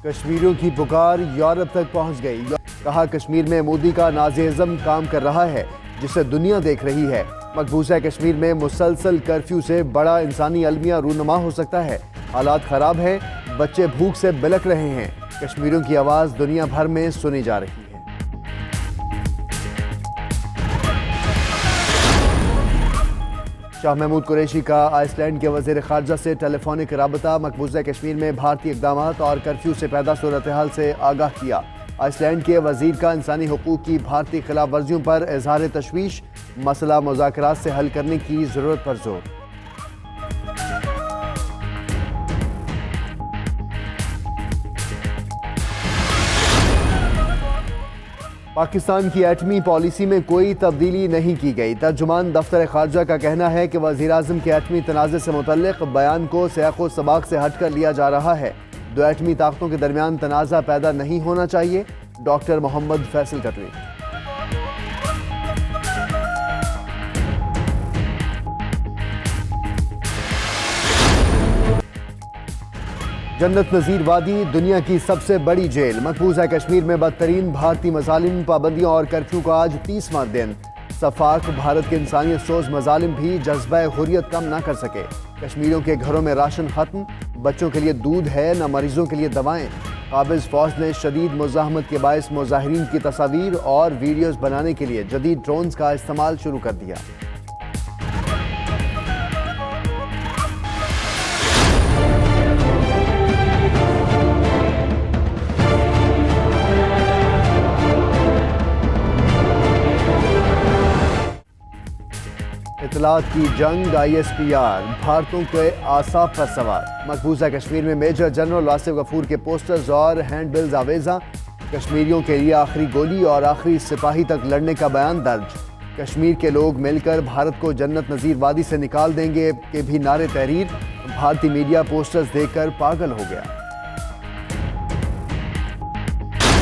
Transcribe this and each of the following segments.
कश्मीरियों की पुकार यूरोप तक पहुंच गई। कहा कश्मीर में मोदी का नाज़े-इज़्म काम कर रहा है जिसे दुनिया देख रही है। मकबूजा कश्मीर में मुसलसल कर्फ्यू से बड़ा इंसानी अलमिया रूनुमा हो सकता है। हालात खराब हैं, बच्चे भूख से बिलख रहे हैं। कश्मीरियों की आवाज़ दुनिया भर में सुनी जा रही है। शाह महमूद कुरैशी का आइसलैंड के वज़ीर ख़ारजा से टेलीफोनिक राबता। मकबूजा कश्मीर में भारतीय इक़दाम और कर्फ्यू से पैदा सूरत हाल से आगाह किया। आइसलैंड के वज़ीर का इंसानी हुकूक की भारतीय खिलाफ वर्जियों पर इज़हार तशवीश। मसला मुज़ाकरात से हल करने की ज़रूरत पर जोर। पाकिस्तान की एटमी पॉलिसी में कोई तब्दीली नहीं की गई। तर्जुमान दफ्तर खारजा का कहना है कि वज़ीर-ए-आज़म के एटमी तनाज़े से मुतल्लिक़ बयान को सियाक़ो सबाक़ से हट कर लिया जा रहा है। दो एटमी ताकतों के दरमियान तनाज़ा पैदा नहीं होना चाहिए। डॉक्टर मोहम्मद फैसल का ट्वीट। जन्नत नज़ीर वादी दुनिया की सबसे बड़ी जेल। मकबूजा कश्मीर में बदतरीन भारतीय मज़ालिम, पाबंदियों और कर्फ्यू का आज 30वां दिन। सफाक भारत के इंसानियत सोज मज़ालिम भी जज्बा हुर्रियत कम ना कर सके। कश्मीरियों के घरों में राशन खत्म, बच्चों के लिए दूध है न मरीजों के लिए दवाएं। काबिज फौज ने शदीद मुज़ाहमत के बायस मुज़ाहिरीन की तस्वीर और वीडियोज़ बनाने के लिए जदीद ड्रोन्स का इस्तेमाल शुरू कर दिया। इतलात की जंग ISPR भारतों के आसाब पर सवार। मकबूजा कश्मीर में मेजर जनरल आसिफ गफूर के पोस्टर्स और हैंडबिल्स आवेजा। कश्मीरियों के लिए आखिरी गोली और आखिरी सिपाही तक लड़ने का बयान दर्ज। कश्मीर के लोग मिलकर भारत को जन्नत नज़ीर वादी से निकाल देंगे के भी नारे तहरीर। भारतीय मीडिया पोस्टर्स देखकर पागल हो गया।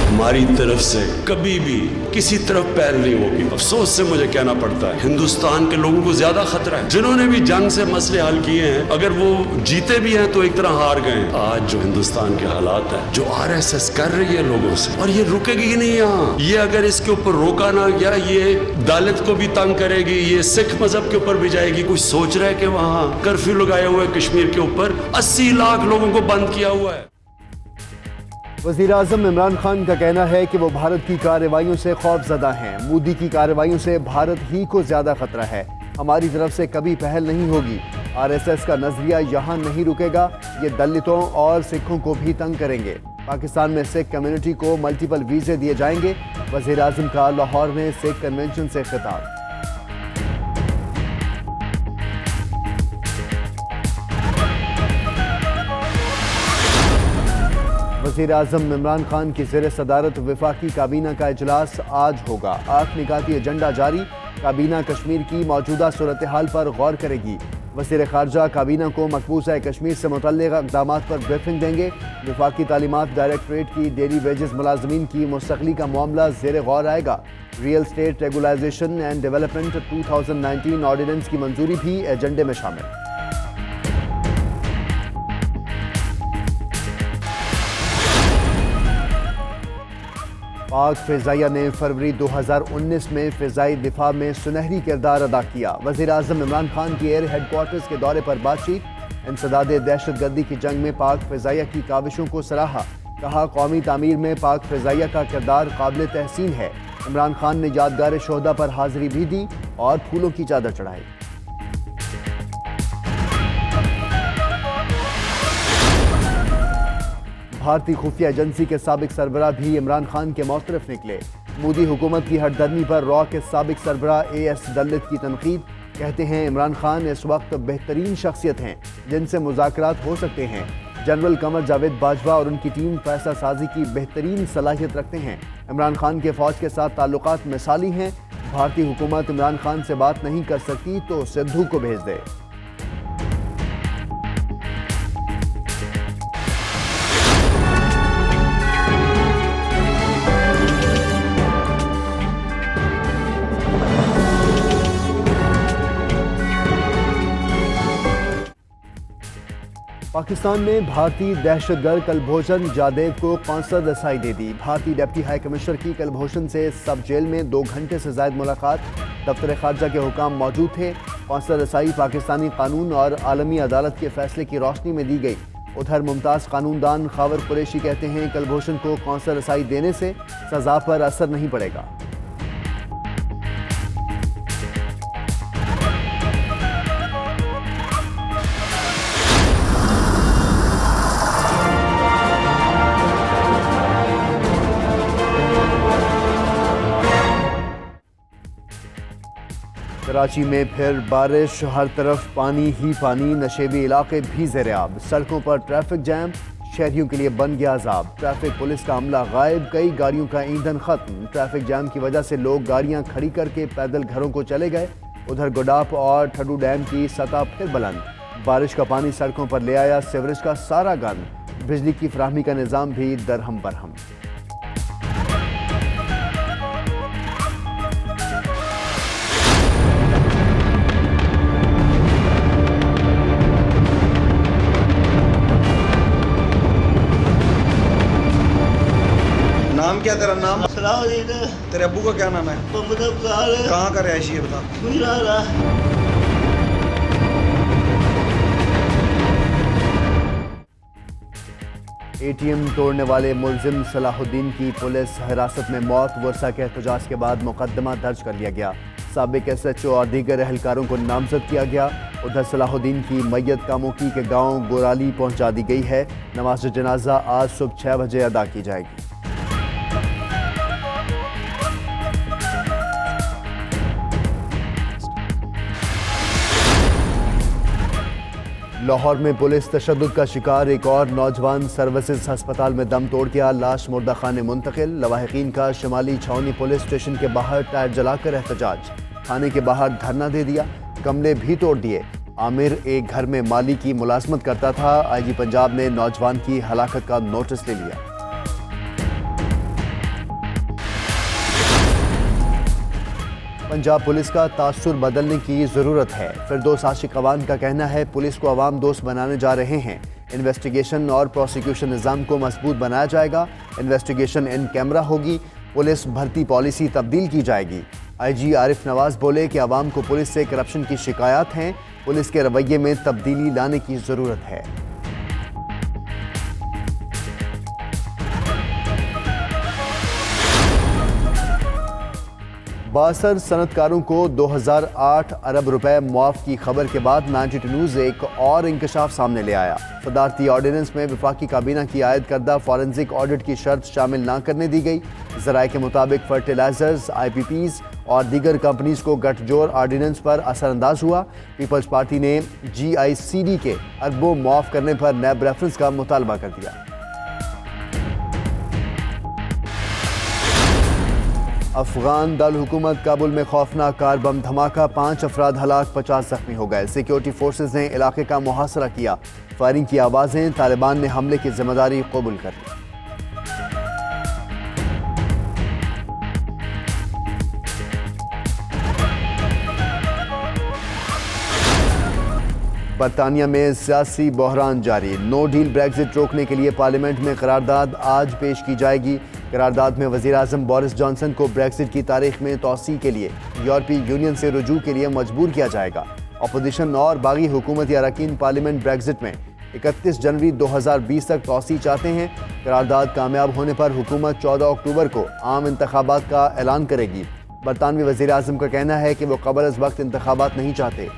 हमारी तरफ से कभी भी किसी तरफ पहल नहीं होगी। अफसोस से मुझे कहना पड़ता है हिंदुस्तान के लोगों को ज्यादा खतरा है। जिन्होंने भी जंग से मसले हल किए हैं, अगर वो जीते भी हैं तो एक तरह हार गए हैं। आज जो हिंदुस्तान के हालात है, जो RSS कर रही है लोगों से, और ये रुकेगी ही नहीं यहाँ। ये अगर इसके ऊपर रोका ना गया, ये दलित को भी तंग करेगी, ये सिख मजहब के ऊपर भी जाएगी। कोई सोच रहा है कि वहाँ कर्फ्यू लगाए हुए कश्मीर के ऊपर 80 लाख लोगों को बंद किया हुआ है। वज़ीर-ए-आज़म इमरान खान का कहना है कि वो भारत की कार्रवाइयों से खौफजदा हैं। मोदी की कार्रवाइयों से भारत ही को ज्यादा खतरा है। हमारी तरफ से कभी पहल नहीं होगी। RSS का नजरिया यहाँ नहीं रुकेगा। ये दलितों और सिखों को भी तंग करेंगे। पाकिस्तान में सिख कम्युनिटी को मल्टीपल वीजे दिए जाएंगे। वज़ीर-ए-आज़म का लाहौर में सिख कन्वेंशन से खिताब। वज़ीर-ए-आज़म इमरान खान की ज़ेर सदारत वफाकी काबीना का इजलास आज होगा। 8 निकाती एजेंडा जारी। काबीना कश्मीर की मौजूदा सूरत हाल पर गौर करेगी। वज़ीर ख़ारजा काबीना को मकबूजा कश्मीर से मुतल्लिक़ इक़दामात पर ब्रीफिंग देंगे। वफाकी तालीमात डायरेक्टरेट की डेली वेजेस मुलाजमीन की मुस्तक़ली का मामला ज़ेर गौर आएगा। Real estate regularisation and development 2019 ordinance की मंजूरी भी एजेंडे में शामिल। पाक फ़िज़ाइया ने फरवरी 2019 में फ़िज़ाई दिफा में सुनहरी किरदार अदा किया। वज़ीर-ए-आज़म इमरान खान की एयर हेडक्वार्टर्स के दौरे पर बातचीत। इंसदादे दहशतगर्दी की जंग में पाक फ़िज़ाइया की काविशों को सराहा। कहा कौमी तामीर में पाक फ़िज़ाइया का किरदार काबिल तहसीन है। इमरान खान ने यादगार शोहदा पर हाज़िरी भी दी और फूलों की चादर चढ़ाई। भारतीय खुफिया एजेंसी के साबिक सरबराह भी इमरान खान के मौतरफ निकले। मोदी हुकूमत की हरदर्मी पर रॉ के साबिक सरबराह AS दलित की तनकीद। कहते हैं इमरान खान इस वक्त बेहतरीन शख्सियत हैं जिनसे मुज़ाकरात हो सकते हैं। जनरल कमर जावेद बाजवा और उनकी टीम फैसला साजी की बेहतरीन सलाहियत रखते हैं। इमरान खान के फौज के साथ ताल्लुकात मिसाली हैं। भारतीय हुकूमत इमरान खान से बात नहीं कर सकती तो सिद्धू को भेज दे। पाकिस्तान ने भारतीय दहशतगर्द कुलभूषण जाधव को कौंसलर रसाई दे दी। भारतीय डिप्टी हाई कमिश्नर की कुलभूषण से सब जेल में 2 घंटे से ज्यादा मुलाकात। दफ्तर खारजा के हुकाम मौजूद थे। कौंसलर रसाई पाकिस्तानी कानून और आलमी अदालत के फैसले की रोशनी में दी गई। उधर मुमताज़ कानूनदान खावर कुरैशी कहते हैं कुलभूषण को कौंसलर रसाई देने से सजा पर असर नहीं पड़ेगा। कराची में फिर बारिश, हर तरफ पानी ही पानी, नशेबी इलाके भी ज़ेर-ए-आब। सड़कों पर ट्रैफिक जैम, शहरियों के लिए बन गया अजाब। ट्रैफिक पुलिस का अमला गायब, कई गाड़ियों का ईंधन खत्म। ट्रैफिक जैम की वजह से लोग गाड़ियां खड़ी करके पैदल घरों को चले गए। उधर गुडाप और ठडू डैम की सतह फिर बुलंद। बारिश का पानी सड़कों पर ले आया सीवरेज का सारा गंद। बिजली की फराहमी का निज़ाम भी दरहम बरहम। नाम क्या तेरा? नाम? सलाहुद्दीन। तेरे अब्बू का क्या नाम है? मोहम्मद अफजाल। कहाँ का रहायशी है बता? गुजराला। एटीएम तोड़ने वाले मुलजिम सलाहुद्दीन की पुलिस हिरासत में मौत। वर्षा के एहतजाज के बाद मुकदमा दर्ज कर लिया गया। साबिक SHO और दीगर एहलकारों को नामजद किया गया। उधर सलाहुद्दीन की मैयत कामोकी के गांव गोराली पहुंचा दी गई है। नमाज जनाजा आज सुबह 6 बजे अदा की जाएगी। लाहौर में पुलिस तशद्दुद का शिकार एक और नौजवान सर्विसेज अस्पताल में दम तोड़ गया। लाश मुर्दा खाने मुंतकिल। लवाहिकीन का शिमाली छावनी पुलिस स्टेशन के बाहर टायर जलाकर एहतजाज। थाने के बाहर धरना दे दिया, गमले भी तोड़ दिए। आमिर एक घर में माली की मुलाजमत करता था। IG पंजाब ने नौजवान की हलाकत का नोटिस ले लिया। पंजाब पुलिस का तासुर बदलने की ज़रूरत है। फिरदौस आशिक अवान का कहना है पुलिस को अवाम दोस्त बनाने जा रहे हैं। इन्वेस्टिगेशन और प्रोसिक्यूशन निज़ाम को मजबूत बनाया जाएगा। इन्वेस्टिगेशन इन कैमरा होगी। पुलिस भर्ती पॉलिसी तब्दील की जाएगी। IG आरिफ नवाज बोले कि अवाम को पुलिस से करप्शन की शिकायत हैं। पुलिस के रवैये में तब्दीली लाने की ज़रूरत है। बासर सनतकारों को 2008 अरब रुपए मुआफ की खबर के बाद 92 न्यूज़ एक और इंकशाफ सामने ले आया। सदारती ऑर्डिनेंस में वफाकी काबीना की आयद करदा फॉरेंसिक ऑडिट की शर्त शामिल न करने दी गई। ज़राए के मुताबिक फर्टिलाइजर्स, IPPs और दीगर कंपनीज को गठजोड़ ऑर्डिनेंस पर असरअंदाज हुआ। पीपल्स पार्टी ने GICD के अरबों मुआफ करने पर नैब रेफरेंस का मुतालबा कर दिया। अफगान दारुल हुकूमत काबुल में खौफनाक कार बम धमाका, 5 अफराद हलाक, 50 जख्मी हो गए। सिक्योरिटी फोर्सेज ने इलाके का मुहासरा किया। फायरिंग की आवाजें। तालिबान ने हमले की जिम्मेदारी कबूल कर ली। बरतानिया में सियासी बहरान जारी। नो डील ब्रेक्जिट रोकने के लिए पार्लियामेंट में करारदाद आज पेश की जाएगी। करारदाद में वज़ीर आज़म बोरिस जॉनसन को ब्रेक्जिट की तारीख में तौसी के लिए यूरोपीय यूनियन से रुजू के लिए मजबूर किया जाएगा। अपोजिशन और बागी हुकूमती अरकान पार्लियामेंट ब्रेक्जिट में 31 जनवरी 2020 तक तौसी चाहते हैं। करारदाद कामयाब होने पर हुकूमत 14 अक्टूबर को आम इंतखाबात का ऐलान करेगी। बरतानवी वज़ीर आज़म का कहना है कि वो क़ब्ल अज़ वक्त इंतखाबात नहीं चाहते।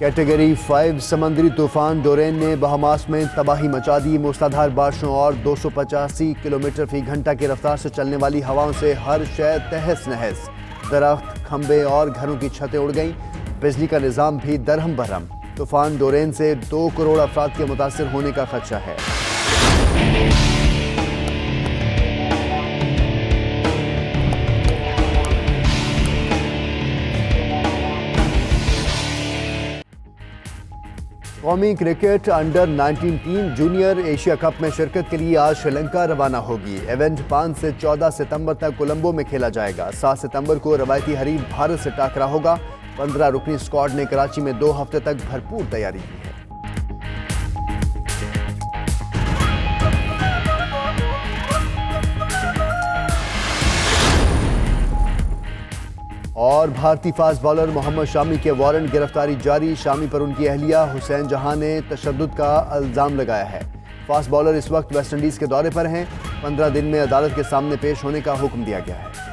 कैटेगरी 5 समंदरी तूफान डोरेन ने बहामास में तबाही मचा दी। मूसलाधार बारिशों और 285 किलोमीटर फी घंटा की रफ्तार से चलने वाली हवाओं से हर शय तहस नहस। दरख्त, खंबे और घरों की छतें उड़ गईं। बिजली का निज़ाम भी दरहम बरहम। तूफान डोरेन से 2 करोड़ अफराद के मुतासर होने का खदशा है। कौमी cricket under 19 team junior Asia cup में शिरकत के लिए आज श्रीलंका रवाना होगी। इवेंट 5 से 14 सितंबर तक कोलंबो में खेला जाएगा। 7 सितंबर को रवायती हरीफ भारत से टकरा होगा। 15 रुकनी स्क्वाड ने कराची में 2 हफ्ते तक भरपूर तैयारी की है। और भारतीय फास्ट बॉलर मोहम्मद शामी के वारंट गिरफ्तारी जारी। शामी पर उनकी अहलिया हुसैन जहां ने तशद्दुद का इल्जाम लगाया है। फास्ट बॉलर इस वक्त वेस्टइंडीज के दौरे पर हैं। 15 दिन में अदालत के सामने पेश होने का हुक्म दिया गया है।